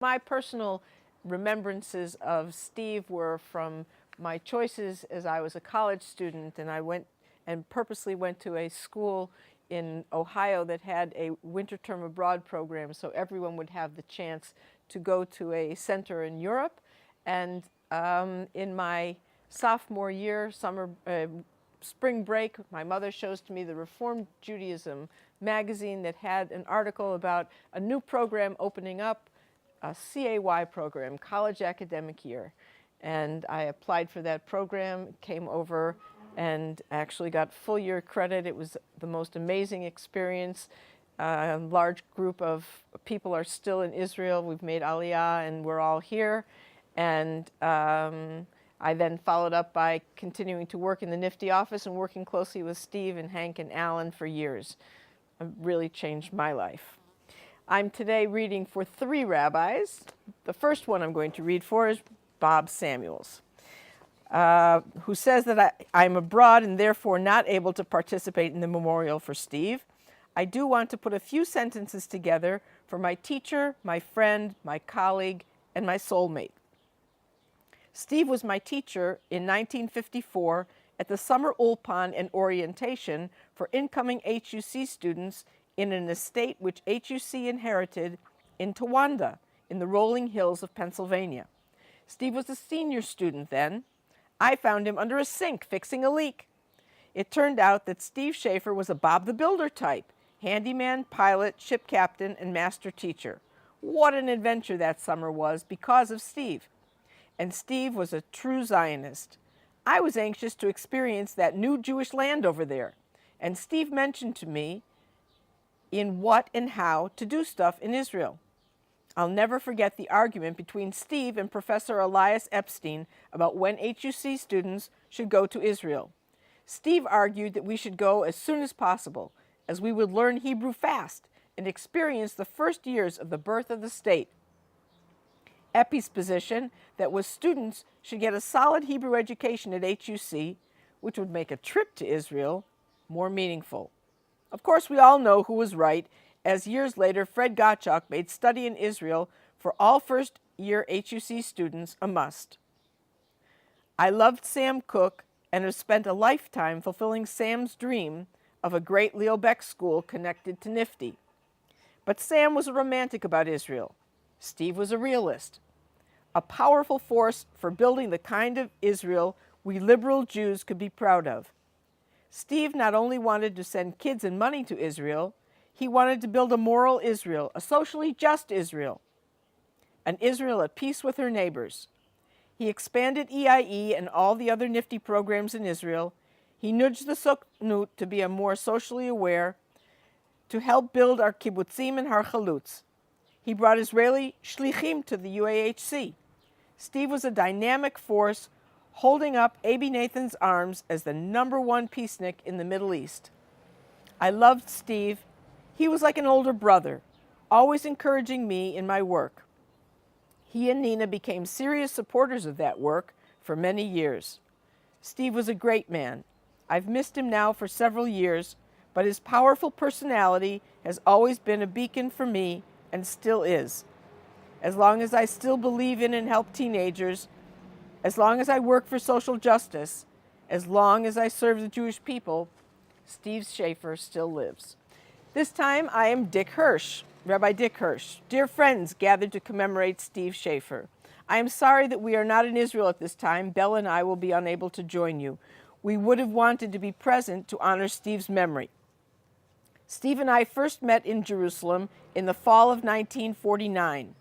My personal remembrances of Steve were from my choices as I was a college student, and I went and purposely went to a school in Ohio that had a winter term abroad program, so everyone would have the chance to go to a center in Europe. And in my sophomore year, spring break, my mother shows to me the Reformed Judaism magazine that had an article about a new program opening up, a CAY program, College Academic Year. And I applied for that program, came over, and actually got full year credit. It was the most amazing experience. A large group of people are still in Israel. We've made Aliyah, and we're all here. And I then followed up by continuing to work in the NIFTY office and working closely with Steve and Hank and Allan for years. It really changed my life. I'm today reading for 3 rabbis. The first one I'm going to read for is Bob Samuels, who says that I'm abroad and therefore not able to participate in the memorial for Steve. I do want to put a few sentences together for my teacher, my friend, my colleague, and my soulmate. Steve was my teacher in 1954 at the summer Ulpan and orientation for incoming HUC students in an estate which HUC inherited in Towanda in the rolling hills of Pennsylvania. Steve was a senior student then. I found him under a sink fixing a leak. It turned out that Steve Schafer was a Bob the Builder type, handyman, pilot, ship captain, and master teacher. What an adventure that summer was because of Steve. And Steve was a true Zionist. I was anxious to experience that new Jewish land over there, and Steve mentioned to me in what and how to do stuff in Israel. I'll never forget the argument between Steve and Professor Elias Epstein about when HUC students should go to Israel. Steve argued that we should go as soon as possible, as we would learn Hebrew fast and experience the first years of the birth of the state. Epi's position that was students should get a solid Hebrew education at HUC, which would make a trip to Israel more meaningful. Of course, we all know who was right, as years later Fred Gottschalk made study in Israel for all first-year HUC students a must. I loved Sam Cooke and have spent a lifetime fulfilling Sam's dream of a great Leo Beck school connected to NIFTY. But Sam was a romantic about Israel. Steve was a realist, a powerful force for building the kind of Israel we liberal Jews could be proud of. Steve not only wanted to send kids and money to Israel, he wanted to build a moral Israel, a socially just Israel, an Israel at peace with her neighbors. He expanded EIE and all the other NIFTY programs in Israel. He nudged the Sokhnut to be a more socially aware, to help build our kibbutzim and Har Chalutz. He brought Israeli shlichim to the UAHC. Steve was a dynamic force holding up Abi Nathan's arms as the #1 peacenik in the Middle East. I loved Steve. He was like an older brother, always encouraging me in my work. He and Nina became serious supporters of that work for many years. Steve was a great man. I've missed him now for several years, but his powerful personality has always been a beacon for me and still is. As long as I still believe in and help teenagers, as long as I work for social justice, as long as I serve the Jewish people, Steve Schafer still lives. This time I am Dick Hirsch, Rabbi Dick Hirsch. Dear friends gathered to commemorate Steve Schafer. I am sorry that we are not in Israel at this time. Bella and I will be unable to join you. We would have wanted to be present to honor Steve's memory. Steve and I first met in Jerusalem in the fall of 1949.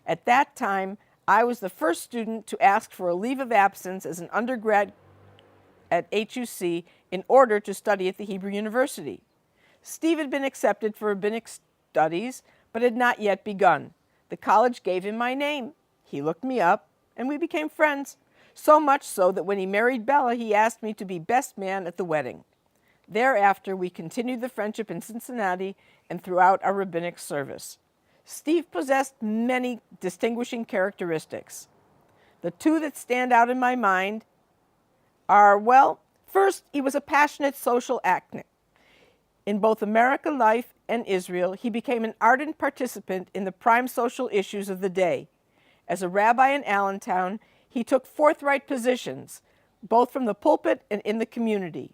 At that time, I was the first student to ask for a leave of absence as an undergrad at HUC in order to study at the Hebrew University. Steve had been accepted for rabbinic studies, but had not yet begun. The college gave him my name. He looked me up, and we became friends, so much so that when he married Bella, he asked me to be best man at the wedding. Thereafter, we continued the friendship in Cincinnati and throughout our rabbinic service. Steve possessed many distinguishing characteristics. The 2 that stand out in my mind are, well, first, he was a passionate social activist. In both American life and Israel, he became an ardent participant in the prime social issues of the day. As a rabbi in Allentown, he took forthright positions, both from the pulpit and in the community.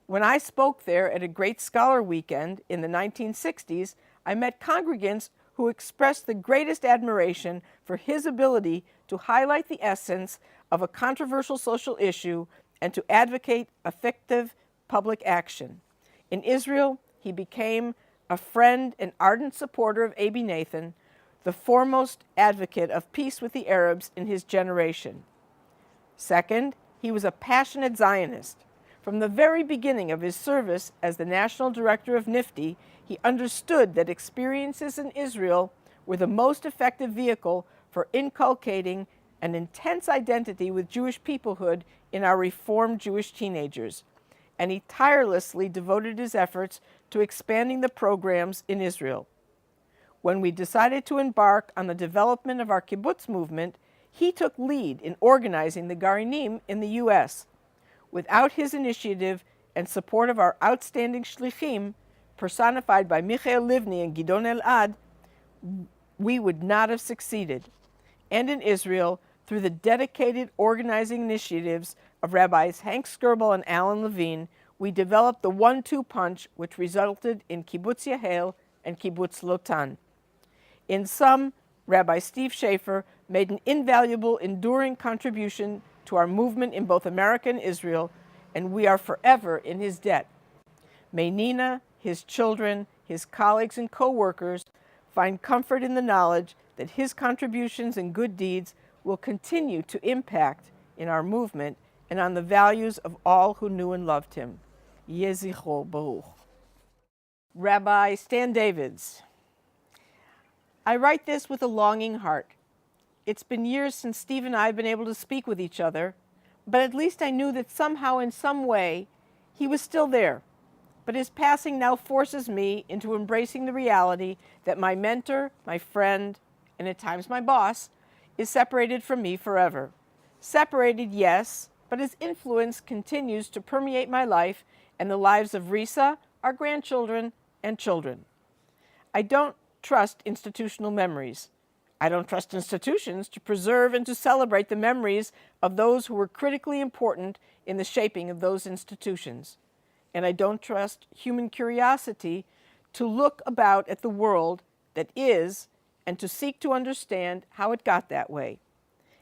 When I spoke there at a Great Scholar Weekend in the 1960s, I met congregants who expressed the greatest admiration for his ability to highlight the essence of a controversial social issue and to advocate effective public action. In Israel, he became a friend and ardent supporter of Abi Nathan, the foremost advocate of peace with the Arabs in his generation. Second, he was a passionate Zionist. From the very beginning of his service as the national director of NIFTY, he understood that experiences in Israel were the most effective vehicle for inculcating an intense identity with Jewish peoplehood in our Reformed Jewish teenagers, and he tirelessly devoted his efforts to expanding the programs in Israel. When we decided to embark on the development of our kibbutz movement, he took lead in organizing the Garri in the U.S. Without his initiative and support of our outstanding shlichim, personified by Michael Livni and Gidon Elad, we would not have succeeded. And in Israel, through the dedicated organizing initiatives of Rabbis Hank Skirbel and Allan Levine, we developed the 1-2 punch which resulted in Kibbutz Yahel and Kibbutz Lotan. In sum, Rabbi Steve Schafer made an invaluable, enduring contribution to our movement in both America and Israel, and we are forever in his debt. May Nina, his children, his colleagues and co-workers find comfort in the knowledge that his contributions and good deeds will continue to impact in our movement and on the values of all who knew and loved him. Yeh zichro baruch. Rabbi Stan Davids. I write this with a longing heart. It's been years since Steve and I have been able to speak with each other, but at least I knew that somehow, in some way, he was still there. But his passing now forces me into embracing the reality that my mentor, my friend, and at times my boss, is separated from me forever. Separated, yes, but his influence continues to permeate my life and the lives of Risa, our grandchildren, and children. I don't trust institutional memories. I don't trust institutions to preserve and to celebrate the memories of those who were critically important in the shaping of those institutions. And I don't trust human curiosity to look about at the world that is and to seek to understand how it got that way.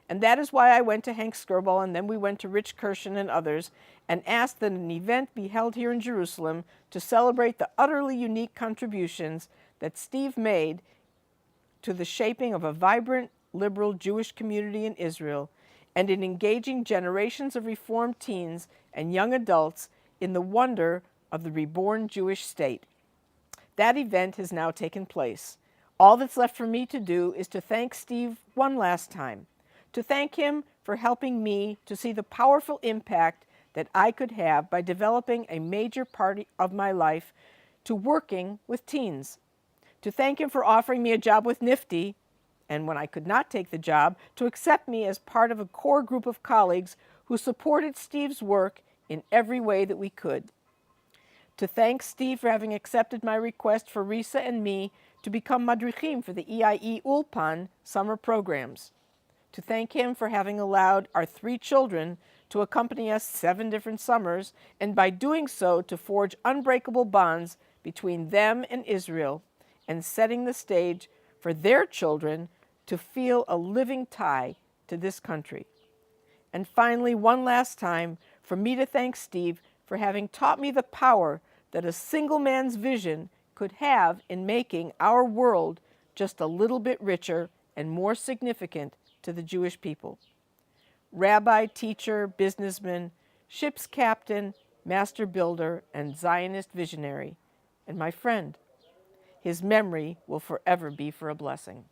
And that is why I went to Hank Skirbel, and then we went to Rich Kirshen and others, and asked that an event be held here in Jerusalem to celebrate the utterly unique contributions that Steve made to the shaping of a vibrant, liberal Jewish community in Israel, and in engaging generations of Reformed teens and young adults in the wonder of the reborn Jewish state. That event has now taken place. All that's left for me to do is to thank Steve one last time, to thank him for helping me to see the powerful impact that I could have by developing a major part of my life to working with teens, to thank him for offering me a job with NIFTY, and when I could not take the job, to accept me as part of a core group of colleagues who supported Steve's work in every way that we could. To thank Steve for having accepted my request for Risa and me to become madrichim for the EIE Ulpan summer programs. To thank him for having allowed our 3 children to accompany us 7 different summers, and by doing so to forge unbreakable bonds between them and Israel, and setting the stage for their children to feel a living tie to this country. And finally, one last time, for me to thank Steve for having taught me the power that a single man's vision could have in making our world just a little bit richer and more significant to the Jewish people. Rabbi, teacher, businessman, ship's captain, master builder, and Zionist visionary, and my friend. His memory will forever be for a blessing.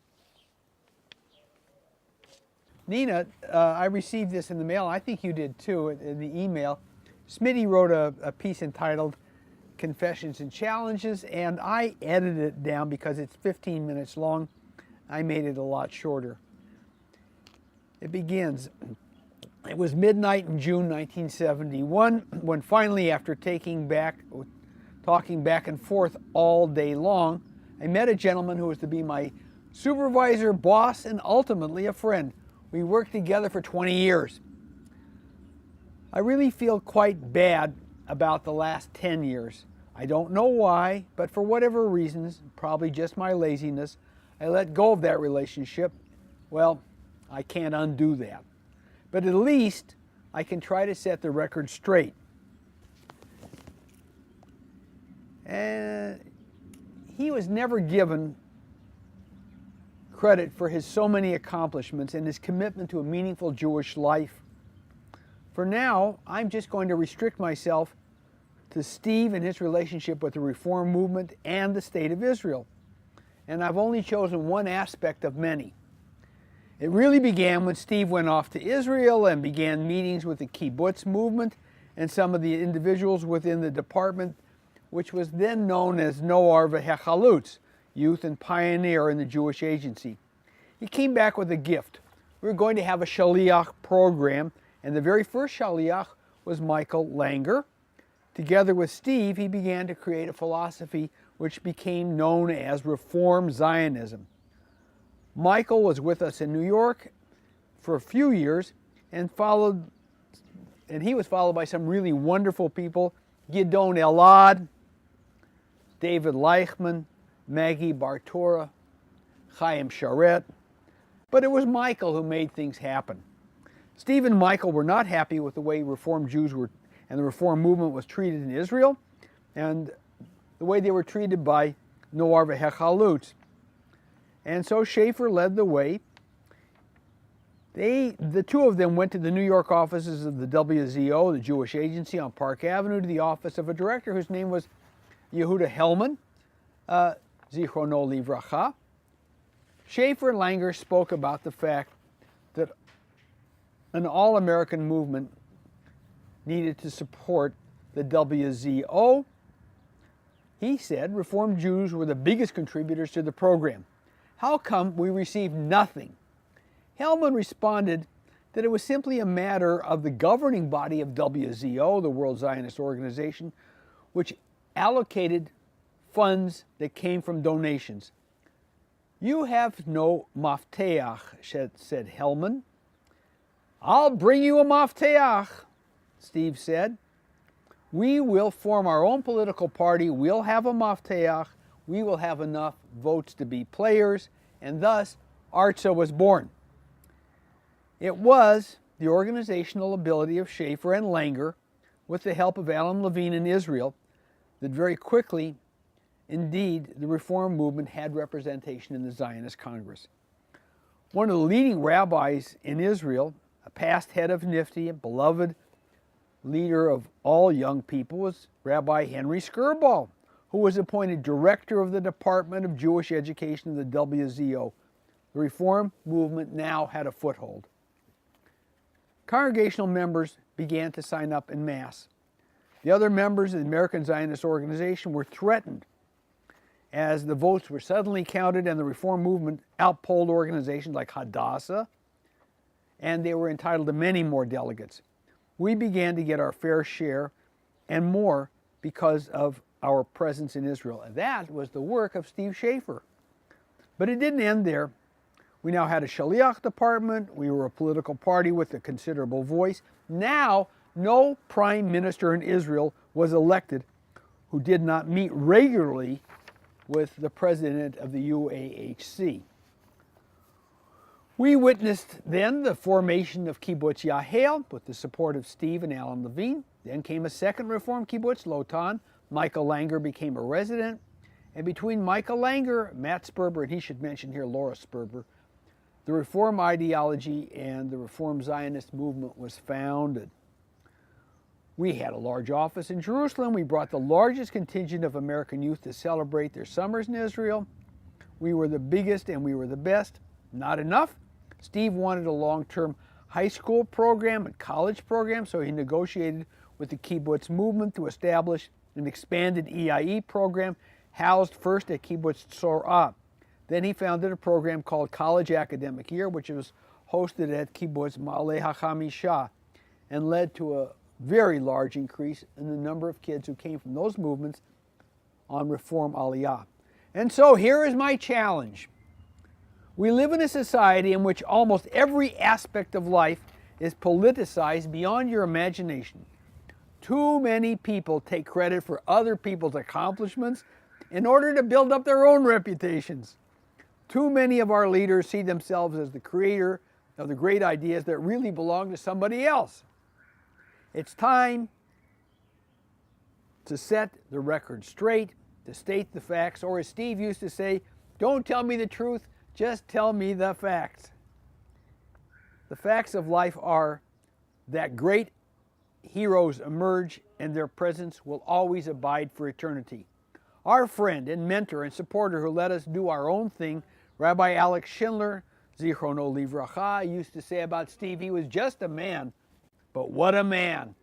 Nina, I received this in the mail. I think you did too, in the email. Smitty wrote a piece entitled Confessions and Challenges, and I edited it down because it's 15 minutes long. I made it a lot shorter. It begins, it was midnight in June 1971 when finally, after talking talking back and forth all day long, I met a gentleman who was to be my supervisor, boss, and ultimately a friend. We worked together for 20 years. I really feel quite bad about the last 10 years. I don't know why, but for whatever reasons, probably just my laziness, I let go of that relationship. Well, I can't undo that. But at least I can try to set the record straight. And he was never given credit for his so many accomplishments and his commitment to a meaningful Jewish life. For now, I'm just going to restrict myself to Steve and his relationship with the Reform movement and the State of Israel. And I've only chosen one aspect of many. It really began when Steve went off to Israel and began meetings with the kibbutz movement and some of the individuals within the department, which was then known as Noar V'Hechalutz, Youth and Pioneer in the Jewish Agency. He came back with a gift. We were going to have a Shaliach program, and the very first Shaliach was Michael Langer. Together with Steve, he began to create a philosophy which became known as Reform Zionism. Michael was with us in New York for a few years and he was followed by some really wonderful people: Gidon Elad, David Leichman, Maggie Bartora, Chaim Sharet. But it was Michael who made things happen. Steve and Michael were not happy with the way Reform Jews were and the Reform movement was treated in Israel and the way they were treated by Noar V'Hechalutz. And so Schafer led the way. The two of them went to the New York offices of the WZO, the Jewish Agency on Park Avenue, to the office of a director whose name was Yehuda Hellman, Zichrono Livracha. Schafer and Langer spoke about the fact that an all-American movement needed to support the WZO. He said Reformed Jews were the biggest contributors to the program. How come we received nothing? Hellman responded that it was simply a matter of the governing body of WZO, the World Zionist Organization, which allocated funds that came from donations. You have no mafteach, said Hellman. I'll bring you a mafteach, Steve said. We will form our own political party. We'll have a mafteach. We will have enough votes to be players. And thus, Artza was born. It was the organizational ability of Schafer and Langer, with the help of Allan Levine in Israel, that very quickly, indeed, the Reform movement had representation in the Zionist Congress. One of the leading rabbis in Israel, a past head of NIFTY, a beloved leader of all young people, was Rabbi Henry Skirball, who was appointed director of the Department of Jewish Education of the WZO. The Reform movement now had a foothold. Congregational members began to sign up en masse. The other members of the American Zionist Organization were threatened as the votes were suddenly counted and the Reform movement outpolled organizations like Hadassah, and they were entitled to many more delegates. We began to get our fair share and more because of our presence in Israel. And that was the work of Steve Schafer. But it didn't end there. We now had a Shaliach department. We were a political party with a considerable voice. Now, no prime minister in Israel was elected who did not meet regularly with the president of the UAHC. We witnessed then the formation of Kibbutz Yahel with the support of Steve and Allan Levine. Then came a second Reform kibbutz, Lotan. Michael Langer became a resident. And between Michael Langer, Matt Sperber, and he should mention here Laura Sperber, the Reform ideology and the Reform Zionist movement was founded. We had a large office in Jerusalem. We brought the largest contingent of American youth to celebrate their summers in Israel. We were the biggest and we were the best. Not enough. Steve wanted a long-term high school program and college program, so he negotiated with the kibbutz movement to establish an expanded EIE program housed first at Kibbutz Tzorah. Then he founded a program called College Academic Year, which was hosted at Kibbutz Ma'aleh HaChamisha, and led to a very large increase in the number of kids who came from those movements on Reform Aliyah. And so here is my challenge. We live in a society in which almost every aspect of life is politicized beyond your imagination. Too many people take credit for other people's accomplishments in order to build up their own reputations. Too many of our leaders see themselves as the creator of the great ideas that really belong to somebody else. It's time to set the record straight, to state the facts, or as Steve used to say, don't tell me the truth, just tell me the facts. The facts of life are that great heroes emerge and their presence will always abide for eternity. Our friend and mentor and supporter who let us do our own thing, Rabbi Alex Schindler, Zichrono Livracha, used to say about Steve, he was just a man, but what a man.